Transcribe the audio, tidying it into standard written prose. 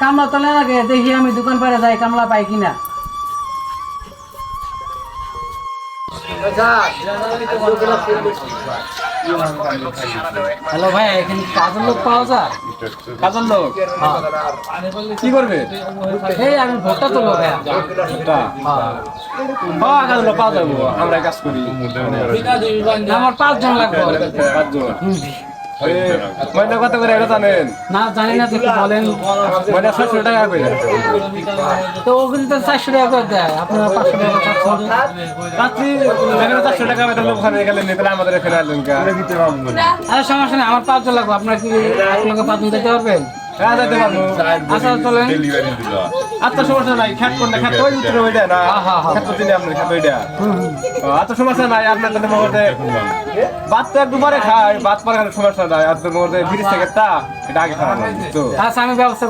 কামলা তোলে লাগে দেখি আমি দোকান পারে যাই কামলা পাই কিনা। হ্যালো ভাই, এখানে কাজের লোক পাওয়া যায়? কাজের লোক কি করবে? এই আমি ভোটটা তুলবো ভাইয়া। কাজের লোক পাওয়া যাবো, আমরা কাজ করি। আমার 5 জন লাগবে। 5 জন। ময়না কত করে এটা জানেন? না জানি না, তো একটু বলেন। ময়না 600 টাকা করে। তো ওগুলি তো 400 টাকা করে দেয়, আপনারা 500 টাকা পাচ্ছেন। রাত্রি এখানে 400 টাকা বেতন লোক ওখানে গেলেন তাহলে আমাদের এখানে আসলেন কে? আরে সমস্যা নেই, আমার 5 জন লাগবে। আপনারা কি আপনাকে 5 জন দিতে পারবেন? হ্যাঁ যেতে পারবো। আচ্ছা চলেন। আত্ম সমস্যা নাই, খ্যাত কোনটা খ্যাত ওই উত্তরে ওইটা না। খ্যাত তো চিনি আপনার খ্যাত ওইটা। আত্ম সমস্যা নাই, আপনার জন্য মধ্যে ভাত তো একটু পরে খায়, ভাত পরে খালে সমস্যা নাই। আপনার মধ্যে 30 টাকা এটা আগে খাওয়া তো। আচ্ছা আমি ব্যবস্থা